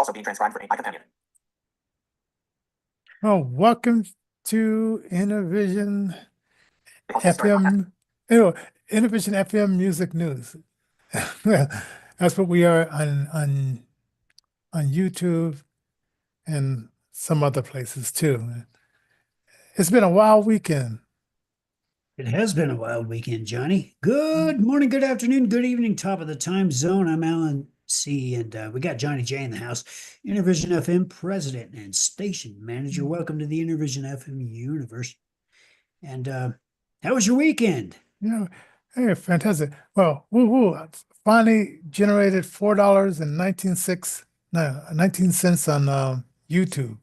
also being transcribed for acapella. Oh, welcome to Innervision Also starting podcast. FM, Innervision FM Music News. That's what we are on YouTube and some other places too. It's been a wild weekend. It has been a wild weekend, Johnny. Good morning, good afternoon, good evening, top of the time zone. I'm Alan C., and we got Johnnie J in the house, Innervision FM president and station manager. Welcome to the Innervision FM universe. And how was your weekend? Hey, fantastic. Well, finally generated $4.19 on YouTube.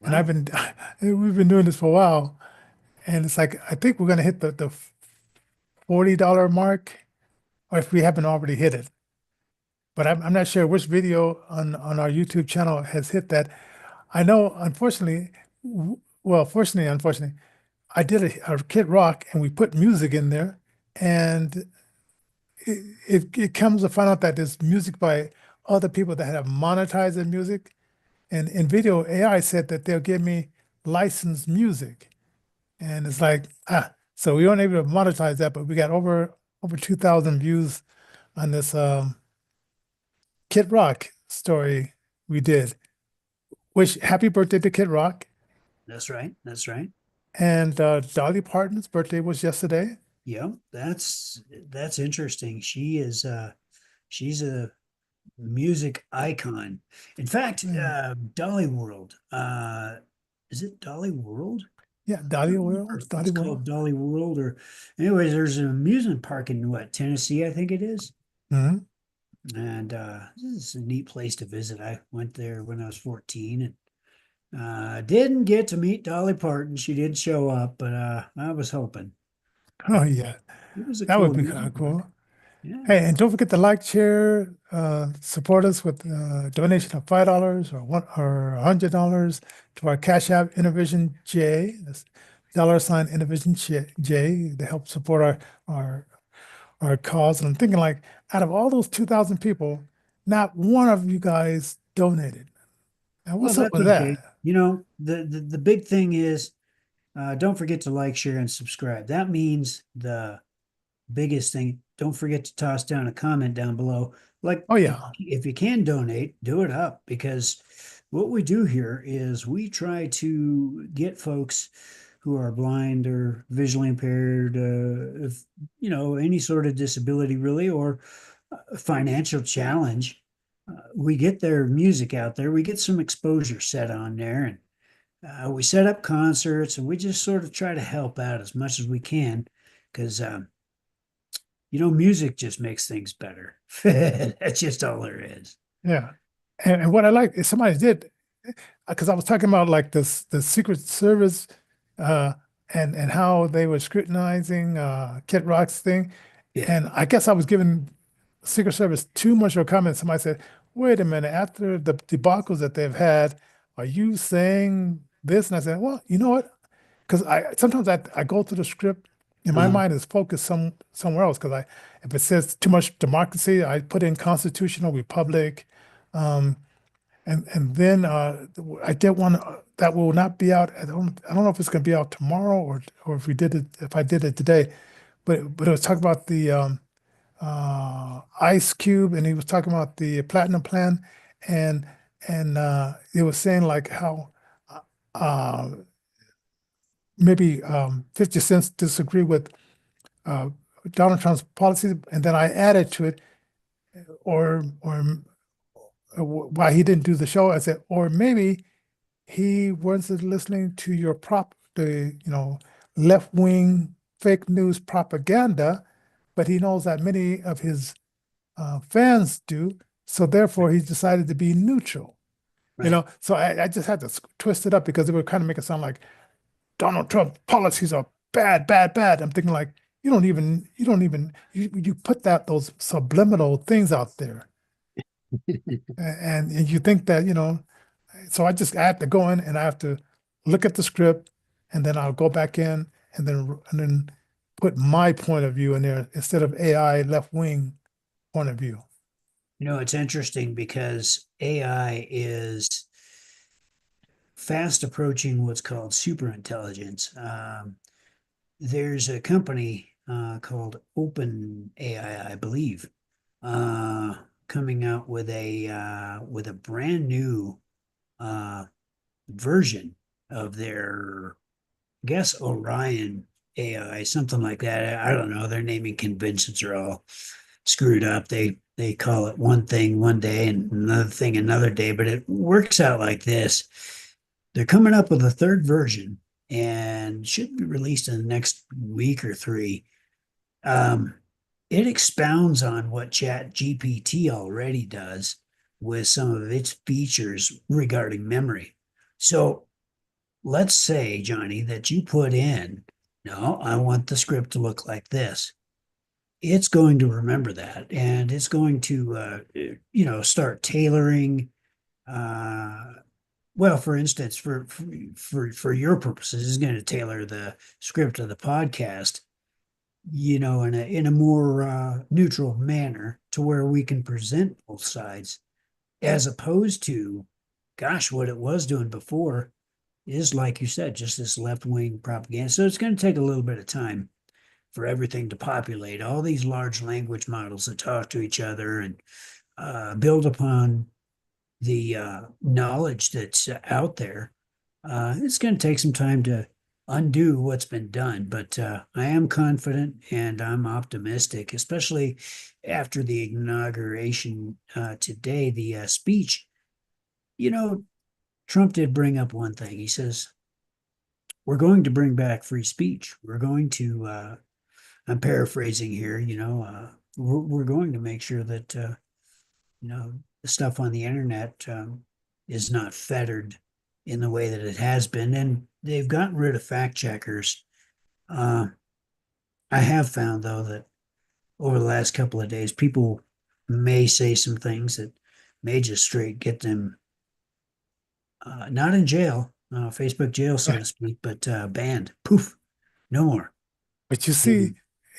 And Wow. we've been doing this for a while. And it's like, I think we're going to hit the $40 mark, or if we haven't already hit it. But I'm not sure which video on our YouTube channel has hit that. I know, unfortunately, unfortunately, I did a Kid Rock and we put music in there, and it comes to find out that there's music by other people that have monetized their music. And in video, AI said that they'll give me licensed music. And it's like, so we weren't able to monetize that, but we got over 2,000 views on this Kid Rock story we did. Which happy birthday to Kid Rock. That's right. That's right. And Dolly Parton's birthday was yesterday. Yeah, that's interesting. She's a music icon. In fact, Dolly World. Is it Dolly World? Yeah, Dolly World. It's called Dolly World, or anyways, there's an amusement park in Tennessee, I think it is. Mm-hmm. And this is a neat place to visit. I went there when I was 14 and didn't get to meet Dolly Parton. She did show up, but I was hoping. Oh yeah, It was that would be kind of cool. Yeah. Hey, and don't forget to like, share, support us with a donation of $5 or $100 to our Cash App Innervision J. That's $ Innervision J to help support our cause. And I'm thinking, like, out of all those 2,000 people, not one of you guys donated. Now, what's up with that? You know, the big thing is, don't forget to like, share, and subscribe. That means the biggest thing. Don't forget to toss down a comment down below. Like, Oh yeah, if you can donate, do it up, because what we do here is we try to get folks who are blind or visually impaired, if any sort of disability really, or financial challenge. We get their music out there. We get some exposure set on there, and we set up concerts, and we just sort of try to help out as much as we can, because music just makes things better. That's just all there is. yeah. And what I like is somebody did, because I was talking about like the Secret Service and how they were scrutinizing Kid Rock's thing. Yeah. And I guess I was giving Secret Service too much of a comment. Somebody said, wait a minute, after the debacles that they've had, are you saying this? And I said, well, you know what? Because sometimes I go through the script and my mind is focused somewhere else. Because if it says too much democracy, I put in constitutional republic. And then I did one that will not be out. I don't know if it's going to be out tomorrow or if I did it today, but it was talking about the Ice Cube, and he was talking about the Platinum Plan, and it was saying like how uh, maybe 50 cents disagree with Donald Trump's policies, and then I added to it, or why he didn't do the show. I said, or maybe he wasn't listening to the left wing fake news propaganda, but he knows that many of his fans do. So therefore, he decided to be neutral. Right. So I just had to twist it up because it would kind of make it sound like Donald Trump policies are bad, bad, bad. I'm thinking like you put those subliminal things out there, and you think that So I have to go in and I have to look at the script, and then I'll go back in and then put my point of view in there instead of AI left wing point of view. It's interesting because AI is fast approaching what's called superintelligence. There's a company called Open AI, I believe, uh, coming out with a brand new uh, version of their, I guess, Orion AI, something like that. I don't know. Their naming conventions are all screwed up. They call it one thing one day and another thing another day, but it works out like this. They're coming up with a third version and should be released in the next week or three. Um, it expounds on what Chat GPT already does with some of its features regarding memory. So let's say, Johnny, that you put in, no, I want the script to look like this. It's going to remember that, and it's going to, start tailoring. Uh, well, for instance, for your purposes, it's going to tailor the script of the podcast, in a more neutral manner to where we can present both sides, as opposed to, gosh, what it was doing before is, like you said, just this left wing propaganda. So it's going to take a little bit of time for everything to populate all these large language models that talk to each other and build upon the knowledge that's out there. It's going to take some time to undo what's been done, but I am confident and I'm optimistic, especially after the inauguration today, the speech. You know, Trump did bring up one thing. He says, we're going to bring back free speech. We're going to, I'm paraphrasing here, we're going to make sure that, the stuff on the internet is not fettered in the way that it has been. And they've gotten rid of fact checkers. I have found, though, that over the last couple of days, people may say some things that may just straight get them not in jail, Facebook jail, so to speak, but banned. Poof, no more. But you see,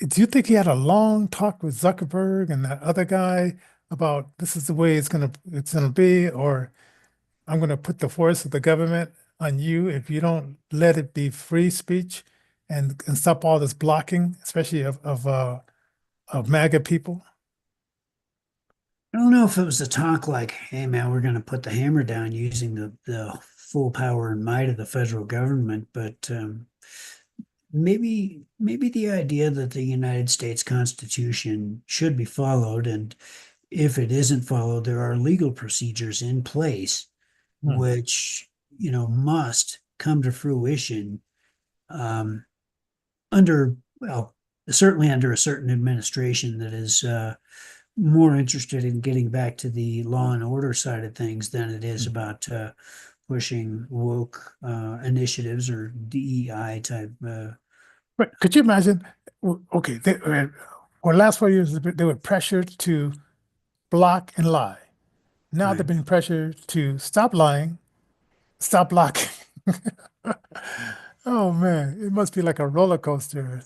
do you think he had a long talk with Zuckerberg and that other guy about this is the way it's gonna be, or I'm gonna put the force of the government on you if you don't let it be free speech and stop all this blocking, especially of MAGA people? I don't know if it was a talk like, hey, man, we're going to put the hammer down using the full power and might of the federal government, but maybe the idea that the United States Constitution should be followed, and if it isn't followed, there are legal procedures in place Hmm. which must come to fruition um, under, well, certainly under a certain administration that is more interested in getting back to the law and order side of things than it is about pushing woke initiatives or DEI type. But could you imagine? Okay, for the last 4 years, they were pressured to block and lie. Now they're Right. being pressured to stop lying, stop blocking. Oh man, it must be like a roller coaster.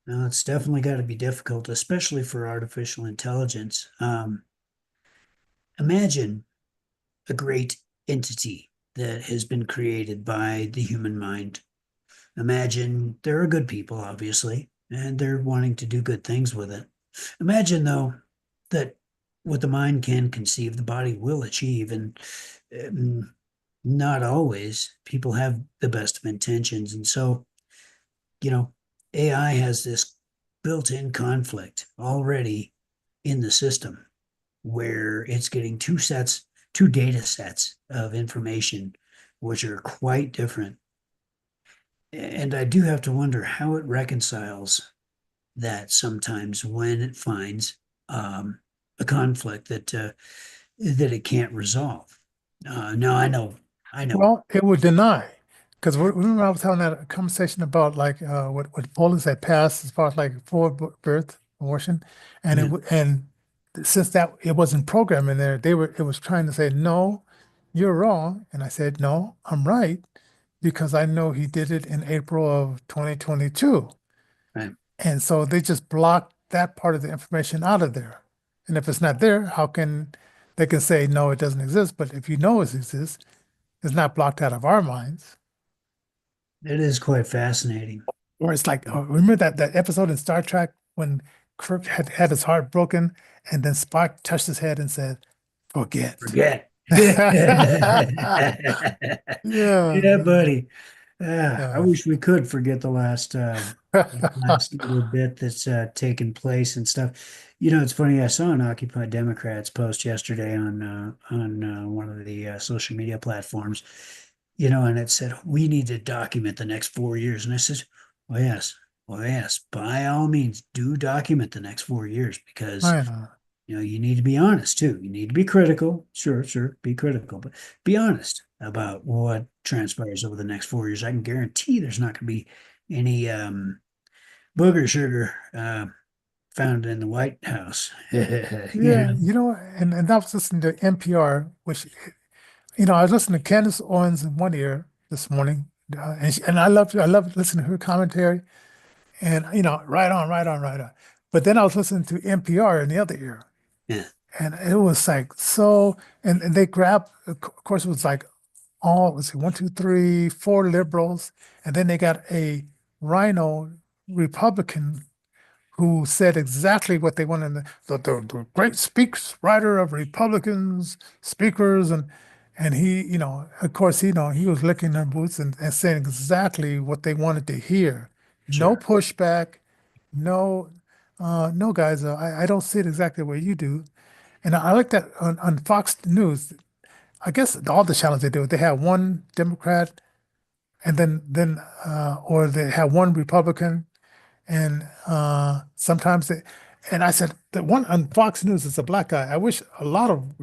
Now, it's definitely got to be difficult, especially for artificial intelligence. Imagine a great entity that has been created by the human mind. Imagine there are good people, obviously, and they're wanting to do good things with it. Imagine, though, that what the mind can conceive, the body will achieve, and um, not always people have the best of intentions. And so, you know, AI has this built-in conflict already in the system where it's getting two data sets of information, which are quite different. And I do have to wonder how it reconciles that sometimes when it finds a conflict that it can't resolve. No, I know. Well, it would deny. Because remember I was having that conversation about like what Poland had passed as far as like birth abortion, and Yeah, and since that it wasn't programmed in there, it was trying to say no, you're wrong, and I said no, I'm right because I know he did it in April of 2022, right. and so they just blocked that part of the information out of there. And if it's not there, how can they can say no, it doesn't exist? But if you know it exists, it's not blocked out of our minds. It is quite fascinating. Or it's like, remember that episode in Star Trek when Kirk had his heart broken, and then Spock touched his head and said, "Forget." Forget. Yeah. Yeah, buddy. I Yeah. wish we could forget the last little bit that's taken place and stuff. It's funny. I saw an Occupy Democrats post yesterday on one of the social media platforms. And it said we need to document the next 4 years. And I said, well, yes, by all means, do document the next 4 years because I know. you need to be honest too. You need to be critical. Sure, be critical, but be honest about what transpires over the next 4 years. I can guarantee there's not going to be any booger sugar found in the White House. Yeah, and I was listening to NPR, which, I was listening to Candace Owens in one ear this morning, and I love listening to her commentary, and right on, right on, right on. But then I was listening to NPR in the other ear, Yeah, and it was like so, and they grabbed, of course, it was like let's see, one, two, three, four liberals, and then they got a rhino Republican who said exactly what they wanted. The great speaks writer of Republicans, speakers, and he, of course, he was licking their boots and saying exactly what they wanted to hear. No sure. pushback, no, no, guys, I don't see it exactly the way you do. And I like that on Fox News. I guess all the channels they do, they have one Democrat and or they have one Republican and sometimes and I said the one on Fox News is a black guy. I wish a lot of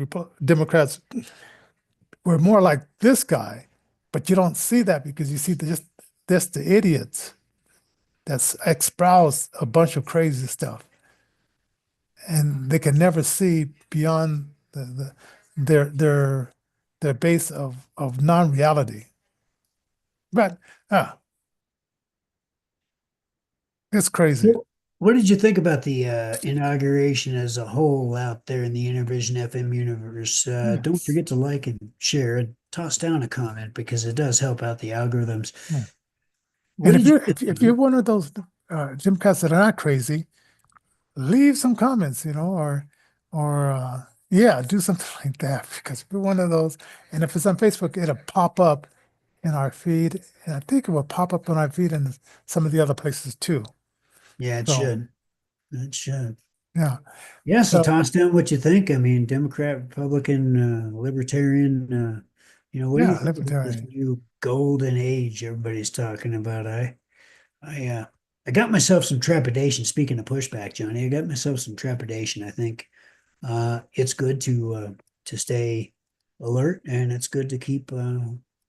Democrats were more like this guy, but you don't see that because you see just the idiots that's espouse a bunch of crazy stuff, and they can never see beyond their base of non-reality. But it's crazy. What did you think about the inauguration as a whole out there in the Innervision FM universe? Don't Yes. forget to like and share and toss down a comment because it does help out the algorithms. Yeah. What And if did you you're think? if you're one of those Democrats that are not crazy, leave some comments, or yeah, do something like that because we're one of those. And if it's on Facebook, it'll pop up in our feed, and I think it will pop up on our feed in some of the other places too. Yeah, it So should. It should. yeah, Yeah, so so toss down what you think. I mean, Democrat, Republican, Libertarian, what do you yeah, think about this libertarian. new golden age everybody's talking about? I got myself some trepidation. Speaking of pushback, Johnny, I got myself some trepidation. I think it's good to stay alert, and it's good to keep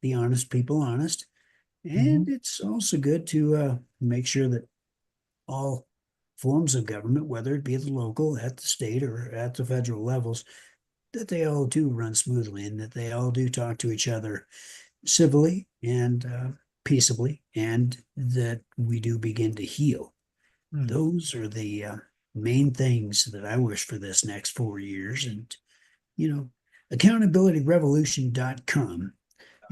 the honest people honest, Mhm. and it's also good to make sure that all forms of government, whether it be at the local, at the state, or at the federal levels, that they all do run smoothly and that they all do talk to each other civilly and peaceably, and that we do begin to heal. Mm. Those are the main things that I wish for this next 4 years. And, accountabilityrevolution.com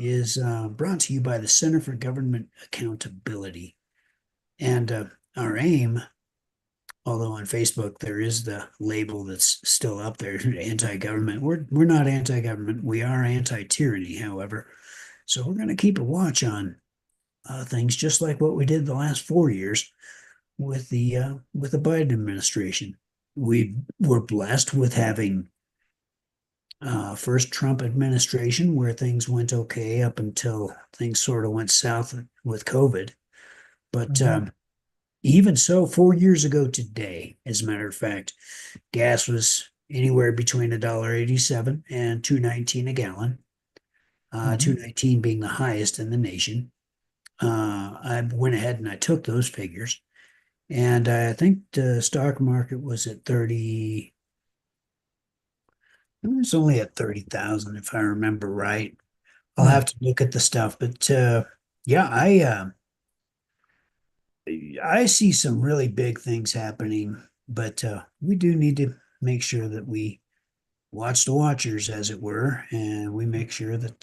is brought to you by the Center for Government Accountability. And our aim, although on Facebook there is the label that's still up there, anti-government. We're not anti-government. We are anti-tyranny, however. So we're going to keep a watch on things just like what we did the last 4 years with the Biden administration. We were blessed with having first Trump administration where things went okay up until things sort of went south with COVID. But Mhm. even so, 4 years ago today, as a matter of fact, gas was anywhere between $1.87 and $2.19 a gallon. Mhm. 2.19 being the highest in the nation. I went ahead and I took those figures, and I think the stock market was at 30. It was only at 30,000 if I remember right. I'll Mm. have to look at the stuff, but yeah, I see some really big things happening, but we do need to make sure that we watch the watchers, as it were, and we make sure that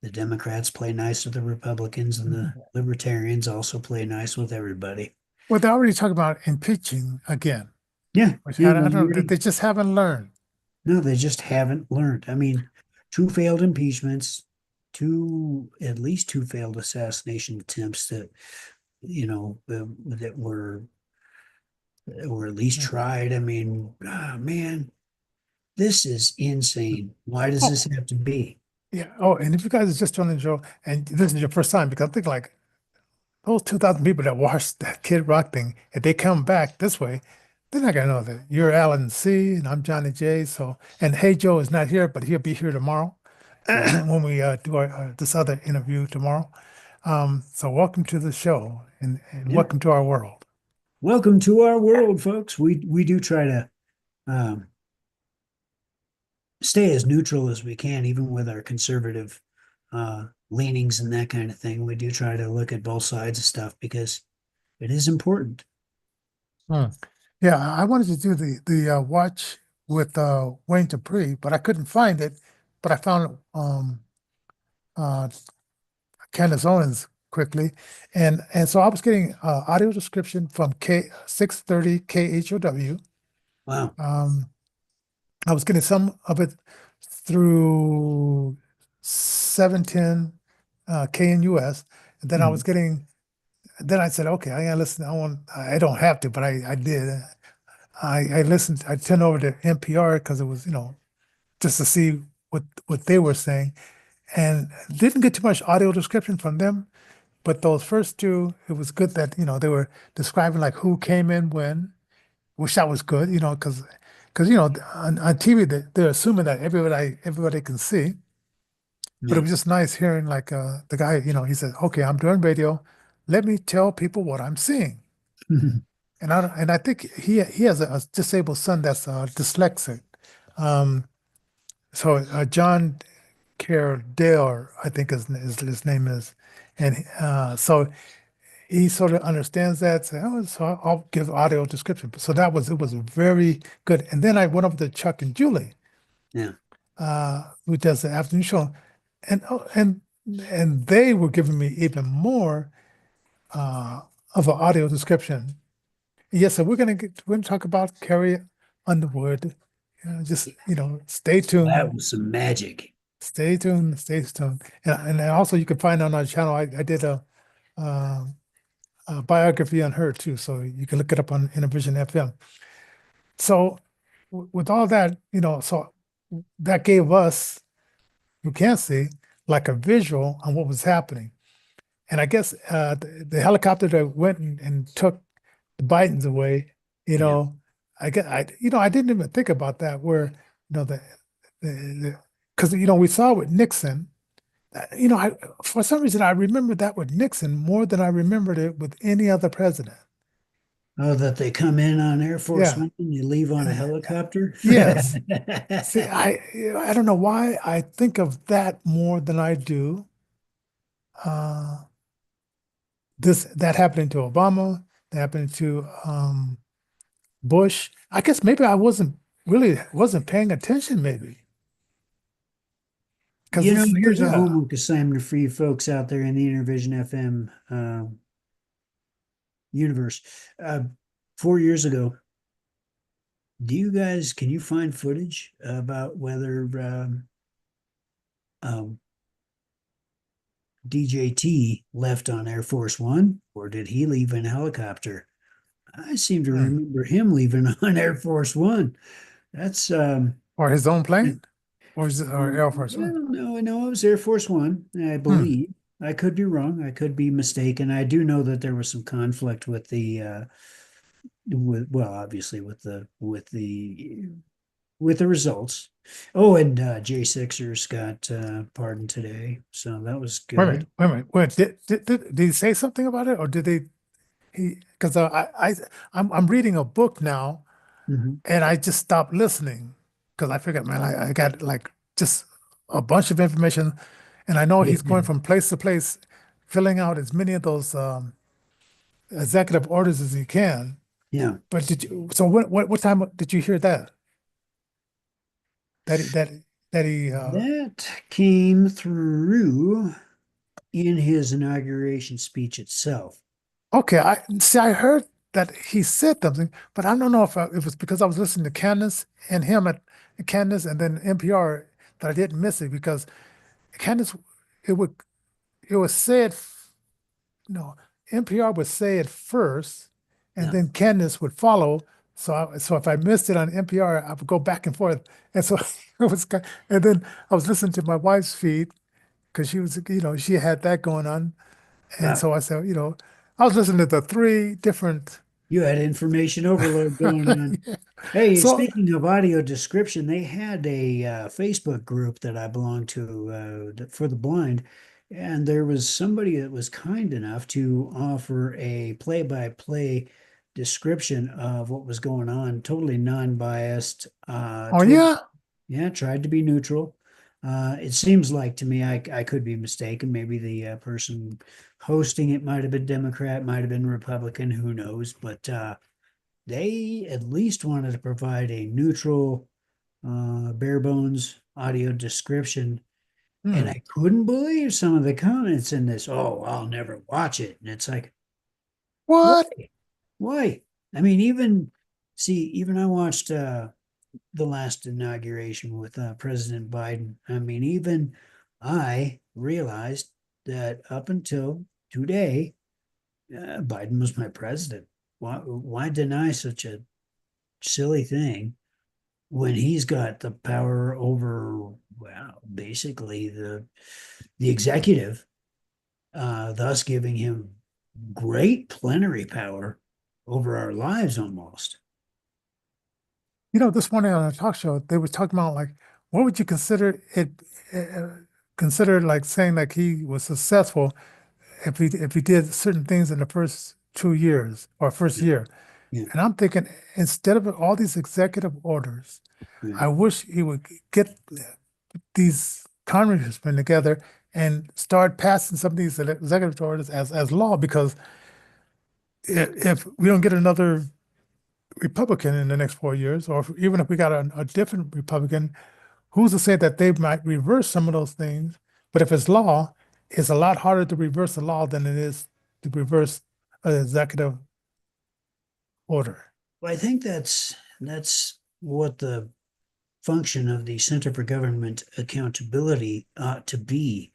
the Democrats play nice with the Republicans and the Libertarians also play nice with everybody. Well, they're already talking about impeaching again, Yeah, which yeah, I don't know. They just haven't learned. no, they just haven't learned. I mean, 2 failed impeachments, at least 2 failed assassination attempts that, that were at least tried. I mean, man, this is insane. Why does this have to be? Yeah. Oh, and if you guys are just joining the show and this is your first time, because I think like those 2,000 people that watched that Kid Rock thing, if they come back this way, they're not gonna know that you're Alan C. and I'm Johnnie J. So, and Hey Joe is not here, but he'll be here tomorrow when we do this other interview tomorrow. So welcome to the show and Yeah. welcome to our world. Welcome to our world, folks. We do try to stay as neutral as we can, even with our conservative leanings and that kind of thing. We do try to look at both sides of stuff because it is important. Yeah, I wanted to do the watch with Wayne Dupree, but I couldn't find it. But I found uh, Candace Owens quickly, and so I was getting audio description from K 630 KHOW. Wow. I was getting some of it through 710 KNUS, and then I was getting. Then I said, okay, I gotta listen. I don't have to, but I did. I listened. I turned over to NPR because it was just to see what they were saying, and didn't get too much audio description from them. But those first two, it was good that they were describing like who came in when, which that was good, because on TV they're assuming that everybody can see. But it was just nice hearing like the guy, he said, "Okay, I'm doing radio. Let me tell people what I'm seeing." And I think he has a disabled son that's dyslexic. So John Dale, I think his name is, and so he sort of understands that. So I'll give audio description. So it was very good. And then I went over to Chuck and Julie, Yeah. who does the afternoon show, and and they were giving me even more of an audio description. Yes, so we're gonna talk about Carrie Underwood. Just stay tuned. That was some magic. Stay tuned. Stay tuned. And also you can find on our channel. I did a biography on her too, so you can look it up on Innervision FM. So with all that, so that gave us who can't see like a visual on what was happening. And I guess the helicopter that went and took the Bidens away, I guess I didn't even think about that. Where because we saw with Nixon, for some reason I remember that with Nixon more than I remembered it with any other president. Oh, that they come in on Air Force Yeah. One and you leave on a helicopter? Yes. See, I don't know why I think of that more than I do that happening to Obama, that happening to Bush. I guess maybe I wasn't paying attention, maybe. Here's a homework assignment for you folks out there in the Innervision FM universe. 4 years ago, can you find footage about whether DJT left on Air Force One, or did he leave in a helicopter? I seem to remember him leaving on Air Force One. That's or his own plane, or Air Force One. No, it was Air Force One, I believe. I could be wrong. I could be mistaken. I do know that there was some conflict with the obviously with the results. Oh, and J6ers got pardoned today, so that was good. Wait a minute. Did he say something about it, or did they? Because I'm reading a book now, and I just stopped listening because I figured, man, I got like just a bunch of information, and I know he's going from place to place, filling out as many of those executive orders as he can. Yeah. But so what time did you hear that? That he, that he, That came through in his inauguration speech itself. okay, I heard that he said something, but I don't know if it was because I was listening to Candace and him at Candace and then NPR that I didn't miss it because Candace, it would it was said, no, NPR would say it first, and Yeah. then Candace would follow. So if I missed it on NPR, I would go back and forth, and so it was. And then I was listening to my wife's feed because she was, she had that going on, and Wow. so I said, I was listening to the three different. You had information overload going on. Hey, So, speaking of audio description, they had a Facebook group that I belong to for the blind, and there was somebody that was kind enough to offer a play-by-play description of what was going on, totally non-biased. oh yeah, Yeah, tried to be neutral. It seems like to me, I could be mistaken. Maybe the person hosting it might have been Democrat, might have been Republican, who knows? But they at least wanted to provide a neutral, bare bones audio description. And hmm. I couldn't believe some of the comments in this. Oh, I'll never watch it. And it's like, why? What? Why? I mean, even I watched the last inauguration with President Biden. I mean, even I realized that up until today, Biden was my president. Why deny such a silly thing when he's got the power over, well, basically the executive, thus giving him great plenary power over our lives almost. This morning on a talk show, they were talking about like, what would you consider it? Uh, consider like saying like he was successful if he did certain things in the first 2 years or first Yeah, year. yeah, And I'm thinking instead of all these executive orders, yeah. I wish he would get these congressmen together and start passing some of these executive orders as law because if we don't get another Republican in the next 4 years, or even if we got a different Republican, who's to say that they might reverse some of those things? But if it's law, it's a lot harder to reverse the law than it is to reverse an executive order. Well, I think that's what the function of the Center for Government Accountability ought to be,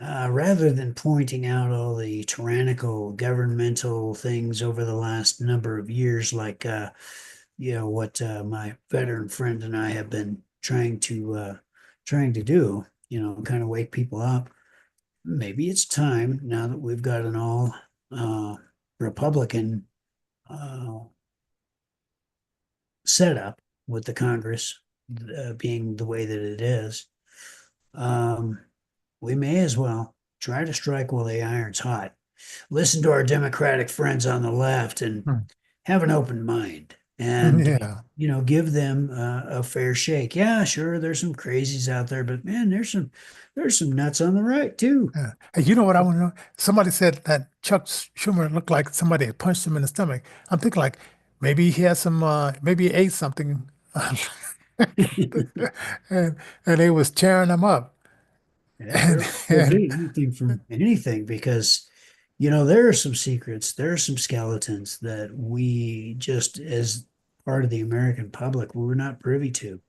rather than pointing out all the tyrannical governmental things over the last number of years, like what my veteran friend and I have been trying to do, kind of wake people up. Maybe it's time now that we've got an all Republican uh, setup with the Congress being the way that it is. Um, we may as well try to strike while the iron's hot. Listen to our Democratic friends on the left and Hmm. have an open mind and Yeah. give them a fair shake. Yeah, sure, there's some crazies out there, but man, there's some nuts on the right too. Yeah. Hey, you know what I want to know? Somebody said that Chuck Schumer looked like somebody had punched him in the stomach. I'm thinking like maybe he has some, maybe he ate something, and they was tearing him up. Yeah, And, very could and be anything from anything because there are some secrets, there are some skeletons that we just as part of the American public we're not privy to.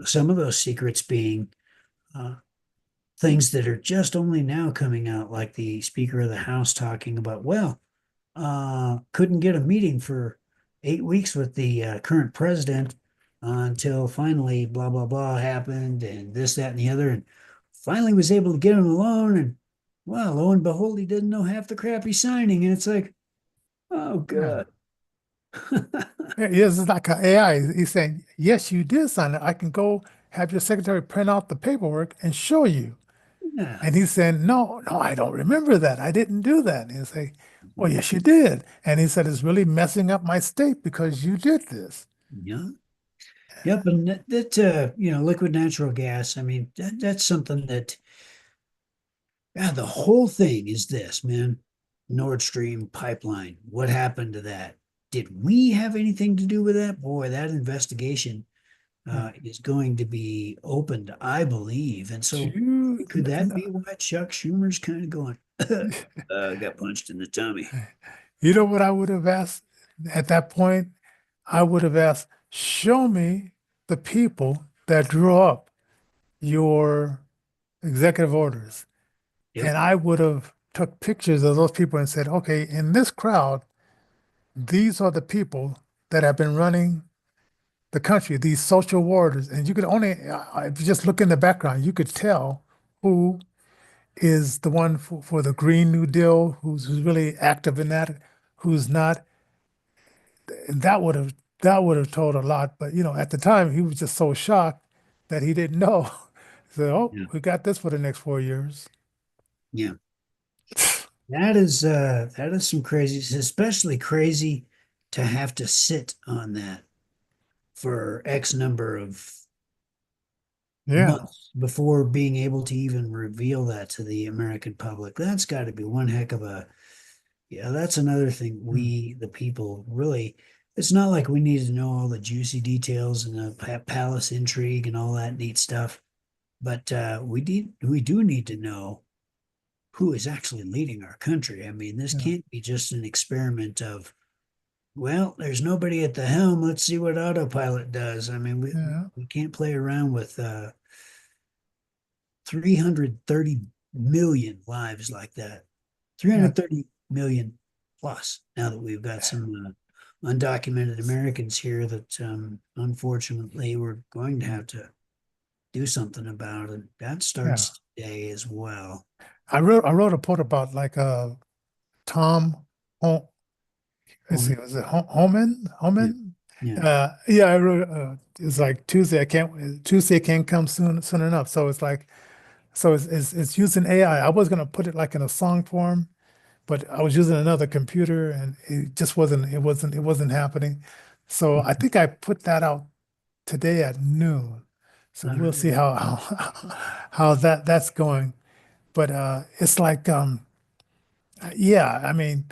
Some of those secrets being uh, things that are just only now coming out, like the Speaker of the House talking about, well, couldn't get a meeting for 8 weeks with the current president until finally blah blah blah happened and this that and the other, and finally was able to get him alone, and well, lo and behold, he didn't know half the crap he's signing, and it's like, oh yeah. good. Yes, it's like an AI. He's saying, yes, you did sign it. I can go have your secretary print out the paperwork and show you. Yeah, And he's saying, no, no, I don't remember that. I didn't do that. And he'll say, well, yes, you did. And he said, it's really messing up my state because you did this. yeah. Yep, and liquid natural gas. I mean, that's something that, yeah, the whole thing is this, man. Nord Stream pipeline. What happened to that? did we have anything to do with that? Boy, that investigation is going to be opened, I believe. And so could that be why Chuck Schumer's kind of going, got punched in the tummy? You know what I would have asked at that point? I would have asked, show me the people that drew up your executive orders. Yep. And I would have took pictures of those people and said, okay, in this crowd, these are the people that have been running the country, these social warriors. And you could only, if you just look in the background, you could tell who is the one for the Green New Deal, who's really active in that, who's not. And that would have told a lot. But at the time he was just so shocked that he didn't know. So, oh, Yeah. we got this for the next 4 years. Yeah. That is some crazy, especially crazy to have to sit on that for X number of Yeah, months before being able to even reveal that to the American public. That's got to be one heck of a, yeah, that's another thing we, the people, really, it's not like we need to know all the juicy details and the palace intrigue and all that neat stuff, but we do need to know who is actually leading our country. I mean, this yeah, can't be just an experiment of, well, there's nobody at the helm. Let's see what autopilot does. I mean, yeah, we can't play around with 330 million lives like that. yeah, 330 million plus now that we've got some undocumented Americans here that unfortunately we're going to have to do something about it. That yeah. starts today as well. I wrote a post about like Tom Ho let's see, Um, was it Homan? yeah, Homan? yeah, Yeah, I wrote it's like Tuesday can't come soon enough. So it's like it's using AI. I was gonna put it like in a song form, but I was using another computer and it wasn't happening. So I think I put that out today at noon. So all we'll see right. how that's going. But it's like yeah, I mean,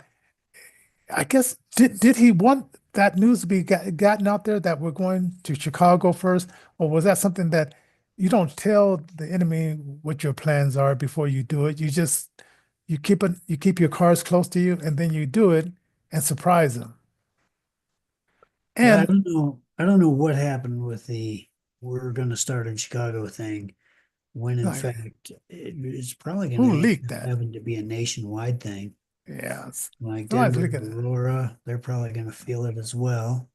I guess did he want that news to be gotten out there that we're going to Chicago first, or was that something that you don't tell the enemy what your plans are before you do it? You keep your cards close to you, and then you do it and surprise them. Yeah, I And don't know. I don't know what happened with the we're going to start in Chicago thing when in like, fact it's probably going to who end leaked up that? having to be a nationwide thing. Yes, Like somebody's Denver, leaking it. Aurora, they're probably going to feel it as well.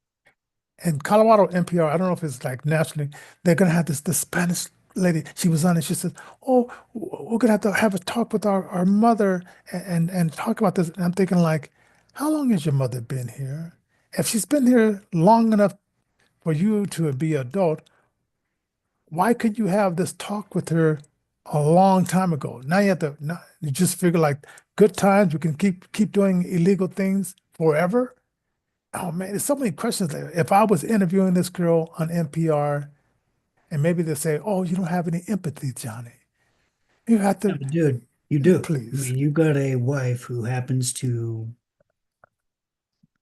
And Colorado MPR, I don't know if it's like nationally, they're gonna have the Spanish lady. She was on it. She said, "Oh, we're gonna have a talk with our mother and talk about this." And I'm thinking like, how long has your mother been here? If she's been here long enough for you to be adult, why could you have this talk with her a long time ago? Now you have to now, you just figure like good times. We can keep doing illegal things forever. Oh man, there's so many questions there. If I was interviewing this girl on NPR, and maybe they'll say, "Oh, you don't have any empathy, Johnny. You have Yeah, to, but dude, you do. I please." mean, you've got a wife who happens to,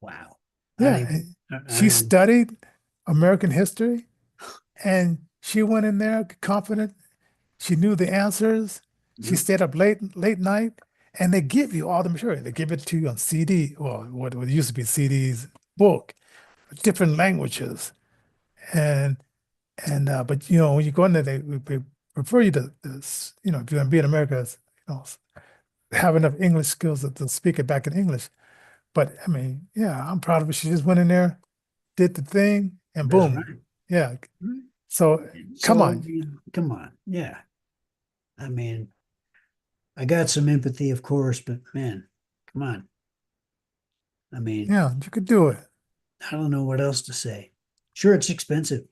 wow. I don't Yeah, even, and I she don't even, studied American history, and she went in there confident. She knew the answers. She no, stayed up late night, and they give you all the material. They give it to you on CD, or what used to be CDs, book, different languages, and but when you go in there, they refer you to this. If you're going to be in America, have enough English skills to speak it back in English. But I mean, yeah, I'm proud of her. She just went in there, did the thing, and that's boom, right. yeah. Right. So come So, I on, mean, come on. Yeah. I mean, I got some empathy, of course, but man, come on. I mean, yeah, you could do it. I don't know what else to say. Sure, it's expensive.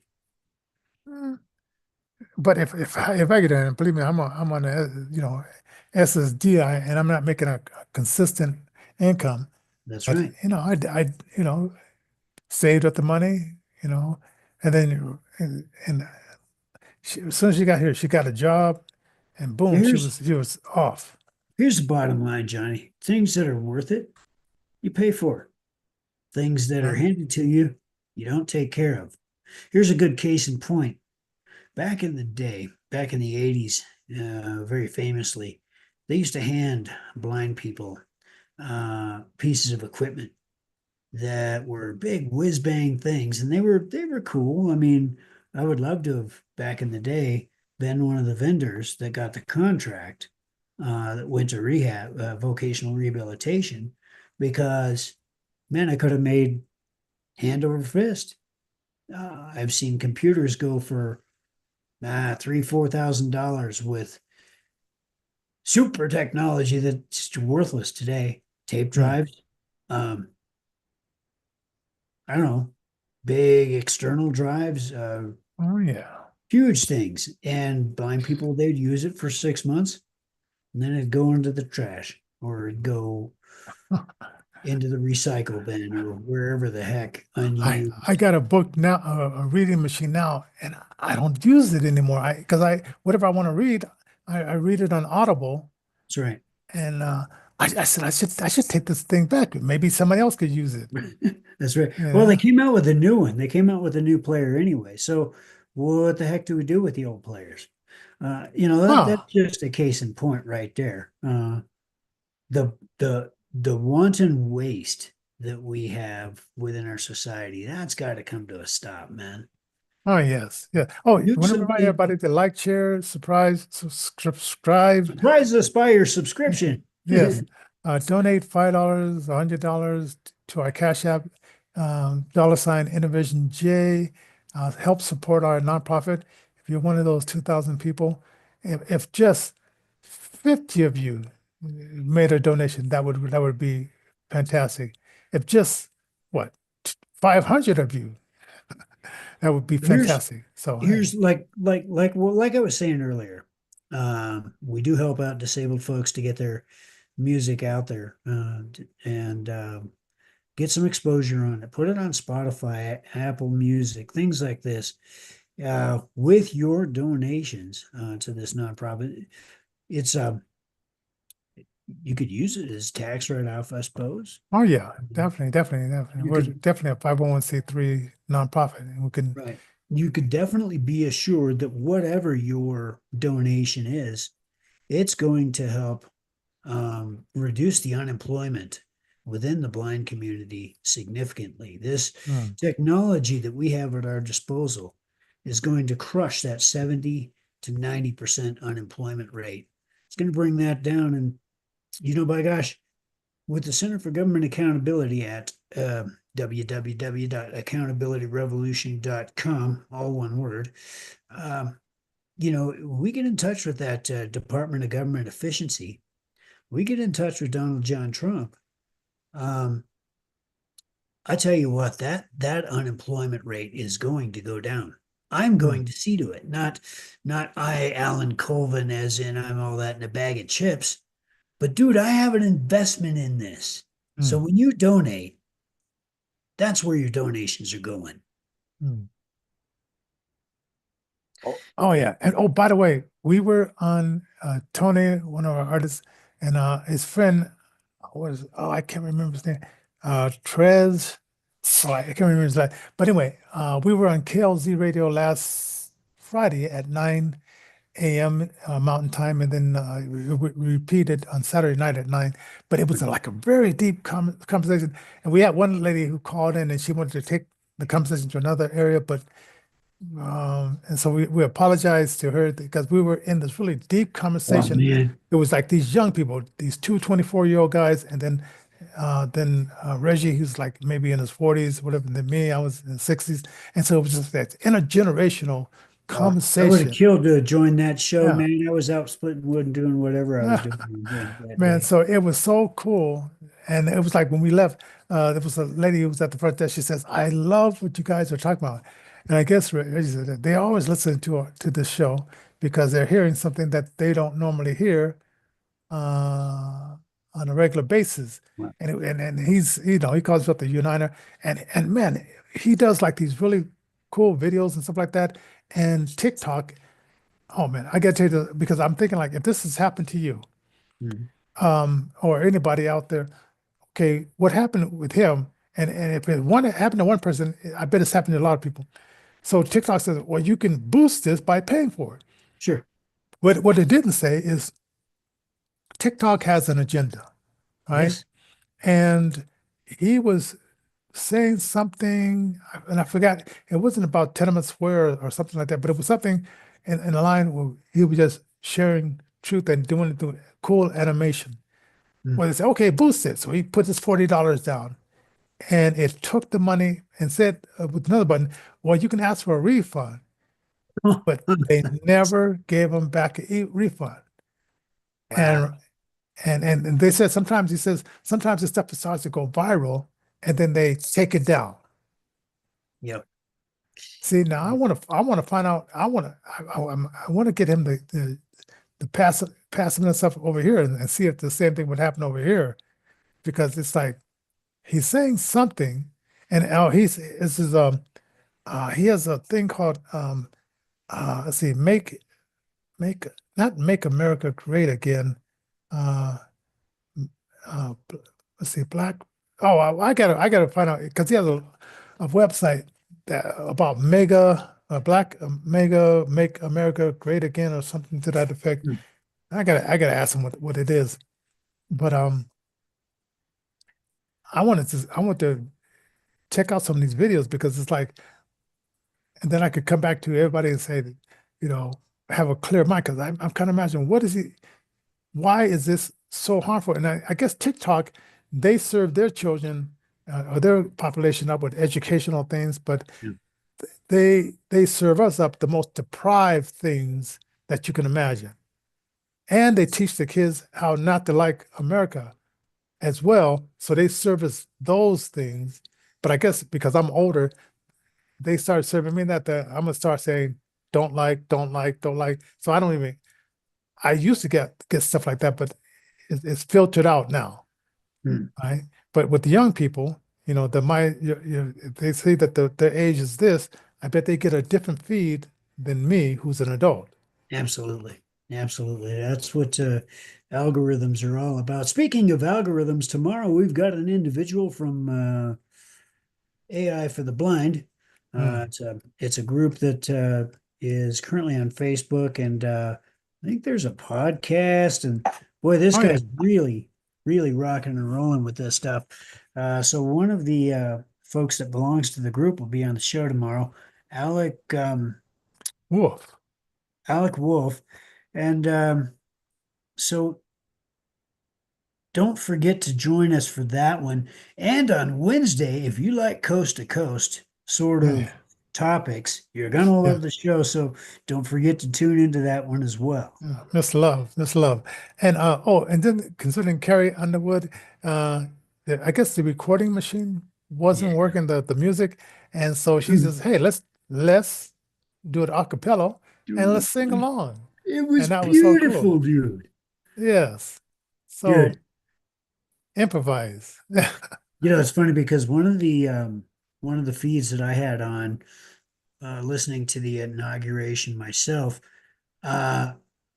Mm. But if I get in, believe me, I'm on a SSD, and I'm not making a consistent income. That's But right. saved up the money, and then as soon as she got here, she got a job, and boom, she Here's was she was off. here's the bottom line, Johnny. Things that are worth it, you pay for it. things that are Mm. handed to you, you don't take care of. Here's a good case in point. Back in the day, back in the 80s, very famously, they used to hand blind people pieces of equipment that were big whiz bang things, and they were cool. I mean, I would love to have back in the day been one of the vendors that got the contract that went to rehab, vocational rehabilitation, because man, I could have made hand over fist. I've seen computers go for $3,000-4,000 with super technology that's worthless today. Tape Mm. drives, I don't know, big external drives, Oh yeah. huge things. And blind people, they'd use it for 6 months and then it'd go into the trash or it'd go into the recycle bin or wherever the heck I unused. I got a book now, a reading machine now, and I don't use it anymore. Because I whatever I want to read, I read it on Audible, That's right. and I said I should take this thing back. Maybe somebody else could use it. That's right. Well, they Yeah. came out with a new one. They came out with a new player anyway. So what the heck do we do with the old players? That's Huh. just a case in point right there. The the wanton waste that we have within our society, that's got to come to a stop, man. Oh yes. Yeah. Oh, you Do want to remind something. everybody to like, share, subscribe. Surprise us by your subscription. Yes. Donate $5, $100 to our Cash App, $ Innervision J. Help support our nonprofit. If you're one of those 2,000 people, if just 50 of you made a donation, that would be fantastic. If just what 500 of you, that would be Here's fantastic. So here's hey, like I was saying earlier. We do help out disabled folks to get their music out there and get some exposure on it. Put it on Spotify, Apple Music, things like this. With your donations to this nonprofit, it's you could use it as tax write-off, I suppose. oh yeah, definitely. You We're could definitely a 501(c)(3) nonprofit, and we can. Right. You could definitely be assured that whatever your donation is, it's going to help reduce the unemployment within the blind community significantly. This Hmm. technology that we have at our disposal is going to crush that 70 to 90% unemployment rate. It's going to bring that down. And, by gosh, with the Center for Government Accountability at www.accountabilityrevolution.com, all one word, um, we get in touch with that Department of Government Efficiency. We get in touch with Donald John Trump. Um, I tell you what, that unemployment rate is going to go down. I'm Hmm. going to see to it, not I, Alan Colvin, as in I'm all that in a bag of chips. But dude, I have an investment in this. So Hmm. when you donate, that's where your donations are going. Hmm. Oh yeah, and oh by the way, we were on Tony, one of our artists, and his friend, I can't remember his name, Trez. Oh, I can't remember his last. But anyway, we were on KLZ radio last Friday at 9 a.m. Mountain Time, and then we repeated on Saturday night at 9. But it was like a very deep conversation, and we had one lady who called in, and she wanted to take the conversation to another area, but and so we apologized to her because we were in this really deep Oh conversation. man. It was like these young people, these two 24-year-old guys, and then Reggie, who's like maybe in his 40s, whatever, and then me, I was in the 60s. And so it was just that intergenerational Oh, I would have conversation. killed to have joined that show, Yeah. man. I was out splitting wood and doing whatever I was doing that Man, day. so it was so cool. And it was like when we left, there was a lady who was at the front desk. She says, I love what you guys are talking about. And I guess Reggie said that they always listen to this show because they're hearing something that they don't normally hear on a regular basis. Wow. And he's, he calls himself the Uniter. And man, he does like these really cool videos and stuff like that. And TikTok, oh man, I gotta tell you, because I'm thinking like, if this has happened to you, Mhm. or anybody out there, okay, what happened with him And if it happened to one person, I bet it's happened to a lot of people. So TikTok says, well, you can boost this by paying for it. Sure. What it didn't say is TikTok has an agenda, right? Yes. And he was saying something, and I forgot, it wasn't about Tenement Square or something like that, but it was something in a line where he was just sharing truth and doing it through cool animation. Mm. Well, they said, okay, boost it. So he put his $40 down, and it took the money and said with another button, well, you can ask for a refund, but they never gave him back a refund. Wow. And they said sometimes, he says, sometimes the stuff starts to go viral and then they take it down. Yep. See, now I want to find out. I want to get him the passing and stuff over here and see if the same thing would happen over here, because it's like he's saying something, and this is he has a thing called let's see, make not make America great again. Uh, let's see, black. Oh, I gotta find out, because he has a website that about black mega make America great again or something to that effect. Mm. I gotta ask him what it is. But I want to check out some of these videos, because it's like, and then I could come back to everybody and say that, have a clear mind, because I'm kind of imagining why is this so harmful? And I guess TikTok, they serve their children or their population up with educational things, but Yeah. they serve us up the most deprived things that you can imagine. And they teach the kids how not to like America as well. So they service those things. But I guess because I'm older, they start serving me I'm gonna start saying, don't like, don't like, don't like. So I used to get stuff like that, but it's filtered out now, Mm. right? But with the young people, if they say that their age is this, I bet they get a different feed than me, who's an adult. Absolutely. Absolutely. That's what algorithms are all about. Speaking of algorithms, tomorrow we've got an individual from AI for the Blind. Hmm. It's a group that is currently on Facebook, and I think there's a podcast. And boy, this Oh yeah. guy's really, really rocking and rolling with this stuff. So one of the folks that belongs to the group will be on the show tomorrow, Alec Wolf. Alec Wolf, and so don't forget to join us for that one. And on Wednesday, if you like coast to coast sort Yeah. of topics, you're going to Yeah. love the show. So don't forget to tune into that one as well. Yeah. Miss Love. And and then concerning Carrie Underwood, I guess the recording machine wasn't Yeah. working, the music. And so she says, hey, let's do it a cappella and let's sing Dude, along. it was And that was so beautiful, cool. dude. Yes. So Dude, improvise. it's funny because one of the feeds that I had on listening to the inauguration myself, uh,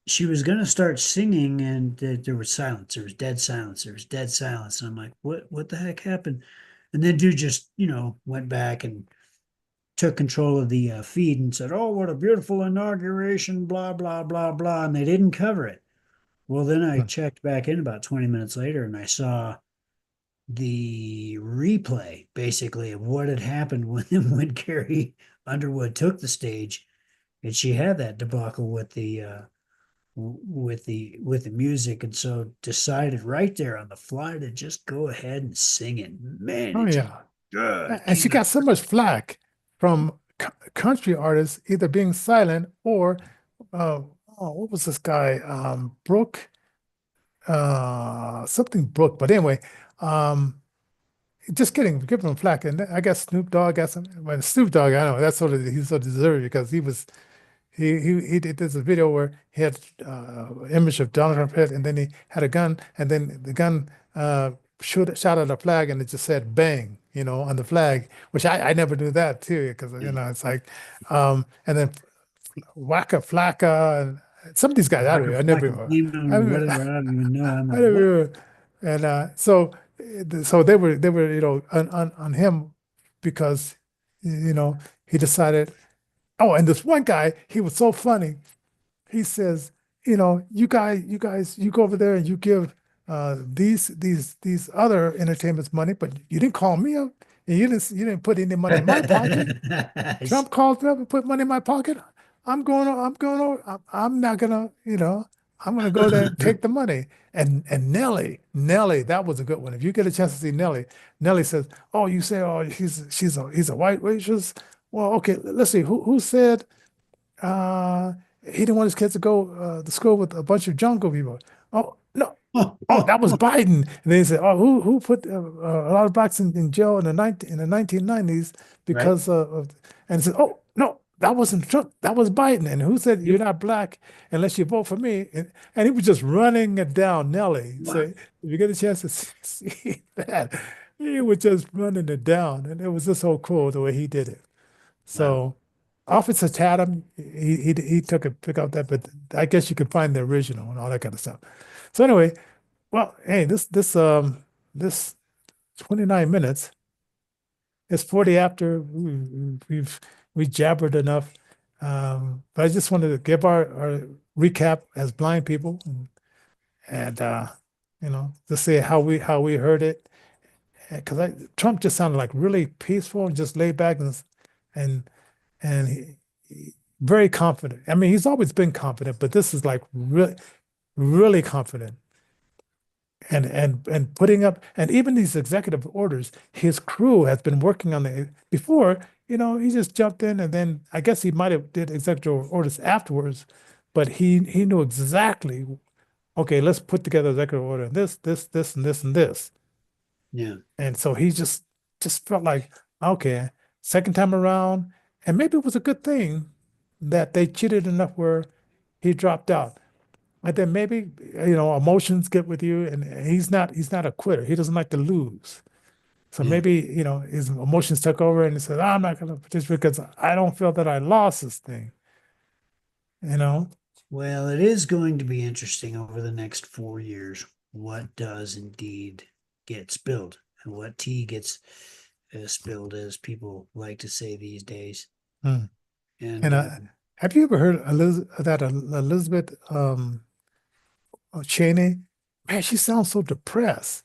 she was going to start singing, and there was silence. There was dead silence. There was dead silence. And I'm like, what the heck happened? And then dude just, went back and took control of the feed and said, oh, what a beautiful inauguration, blah, blah, blah, blah. And they didn't cover it. Well, then I checked back in about 20 minutes later, and I saw the replay basically of what had happened when Carrie Underwood took the stage, and she had that debacle with the music, and so decided right there on the fly to just go ahead and sing it. Man, Oh it just yeah. And she came out. got so much flack from country artists either being silent or what was this guy? Brooke, something Brooke. But anyway, um, just giving him flack. And I guess Snoop Dogg got some. Well, Snoop Dogg, I know that's he's so deserved, because he did this video where he had image of Donald Trump head, and then he had a gun, and then the gun shot at a flag, and it just said "bang," on the flag, which I never do that too, because it's like, and then Waka Flocka and some of these guys I Like a don't I like never a even- I demon or never whatever. I don't even know. I'm I like, what? never and so so they were on him because he decided. Oh, and this one guy, he was so funny. He says, you guys, you go over there and you give these other entertainments money, but you didn't call me up and you didn't put any money in my pocket. Trump called me up and put money in my pocket. I'm not gonna, I'm gonna go there and take the money. And Nelly, that was a good one. If you get a chance to see Nelly says, "Oh, you say, oh, he's a white racist." Well, okay, let's see. Who said he didn't want his kids to go to school with a bunch of jungle people? Oh no, oh, that was Biden. And then he said, "Oh, who put a lot of blacks in jail in the 1990s Right. because of?" And he said, "Oh no, that wasn't Trump. That was Biden." And who said you're not black unless you vote for me? And he was just running it down, Nelly. Wow. So if you get a chance to see that, he was just running it down, and it was just so cool the way he did it. So. Officer Tatum, he took a pick out that, but I guess you could find the original and all that kind of stuff. So anyway, well, hey, this 29 minutes. It's 40 after we jabbered enough. But I just wanted to give our recap as blind people and to say how we heard it. Because Trump just sounded like really peaceful and just laid back and and very confident. I mean, he's always been confident, but this is like really, really confident. And putting up, and even these executive orders, his crew has been working on the before. He just jumped in, and then I guess he might have did executive orders afterwards, but he knew exactly. Okay, let's put together executive order. This, and this, and this. Yeah. And so he just felt like, okay, second time around, and maybe it was a good thing that they cheated enough where he dropped out. And then maybe, emotions get with you, and he's not a quitter. He doesn't like to lose. So Yeah. maybe, his emotions took over and he said, I'm not going to participate because I don't feel that I lost this thing. Well, it is going to be interesting over the next 4 years. What does indeed get spilled and what tea gets spilled, as people like to say these days. Hmm. And And have you ever heard Elizabeth Cheney? Man, she sounds so depressed.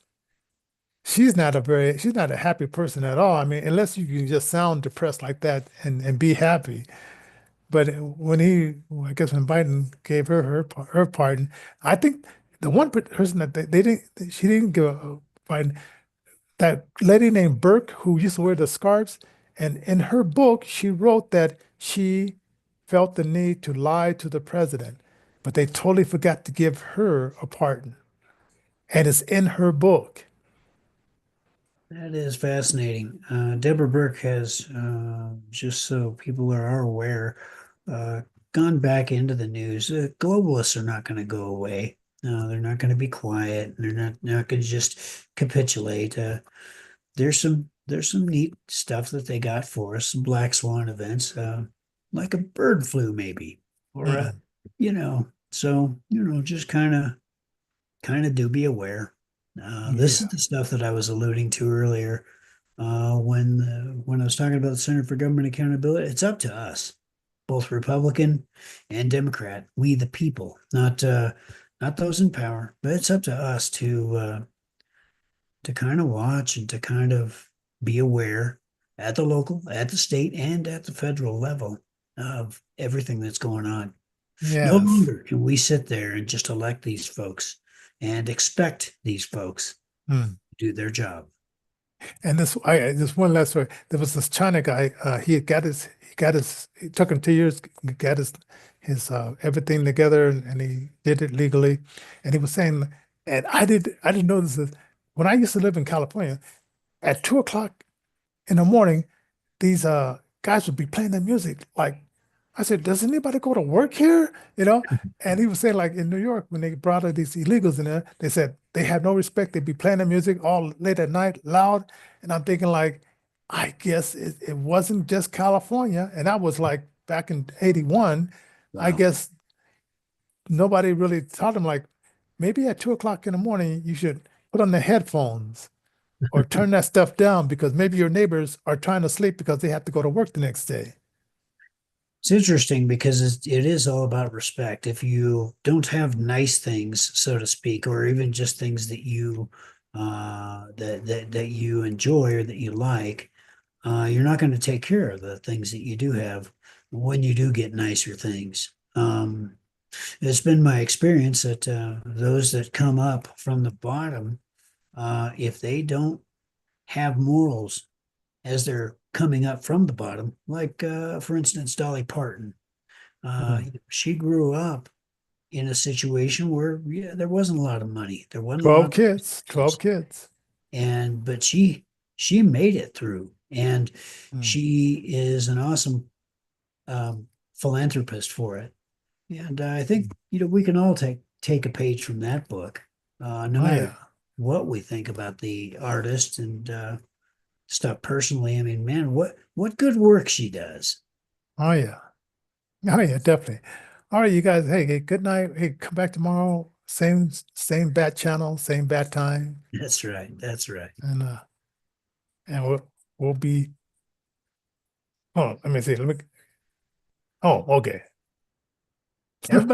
She's not a happy person at all. I mean, unless you can just sound depressed like that and be happy. But I guess when Biden gave her pardon, I think the one person that she didn't give a pardon, that lady named Burke who used to wear the scarves, and in her book she wrote that she felt the need to lie to the president, but they totally forgot to give her a pardon, and it's in her book. that is fascinating. Deborah Burke has, just so people are aware, uh, gone back into the news. Globalists are not going to go away. No, they're not going to be quiet. They're not going to just capitulate. There's some neat stuff that they got for us. Some black swan events, like a bird flu maybe, or Mm. So just kind of do be aware. This is Yeah. the stuff that I was alluding to earlier, when I was talking about the Center for Government Accountability. It's up to us, both Republican and Democrat, we the people, not those in power, but it's up to us to kind of watch and to kind of be aware at the local, at the state, and at the federal level of everything that's going on. No Yes. longer can we sit there and just elect these folks and expect these folks Mm. to do their job. And this one last story. There was this China guy. It took him 2 years, to get his everything together, and he did it legally. And he was saying, and I didn't know this. When I used to live in California, at 2 o'clock in the morning, these guys would be playing their music. Like, I said, does anybody go to work here? And he was saying, like, in New York, when they brought all these illegals in there, they said they had no respect. They'd be playing their music all late at night, loud. And I'm thinking, like, I guess it wasn't just California. And that was like back in 81. I Wow. guess nobody really taught them, like, maybe at 2 o'clock in the morning, you should put on the headphones or turn that stuff down because maybe your neighbors are trying to sleep because they have to go to work the next day. It's interesting because it is all about respect. If you don't have nice things, so to speak, or even just things that you that you enjoy or that you like, you're not going to take care of the things that you do have when you do get nicer things. It's been my experience that those that come up from the bottom, if they don't have morals as they're coming up from the bottom, like for instance, Dolly Parton. She grew up in a situation where there wasn't a lot of money. There wasn't a 12 lot of kids, 12 resources. kids. But she made it through, and Mm. she is an awesome philanthropist for it. And I think we can all take a page from that book, no Oh, matter yeah. what we think about the artist and stuff personally. I mean, man, what good work she does. Oh, yeah. Oh, yeah, definitely. All right, you guys. Hey, good night. Hey, come back tomorrow. Same bat channel, same bat time. That's right. That's right. And we'll be, oh, let me see. Oh, okay. Everybody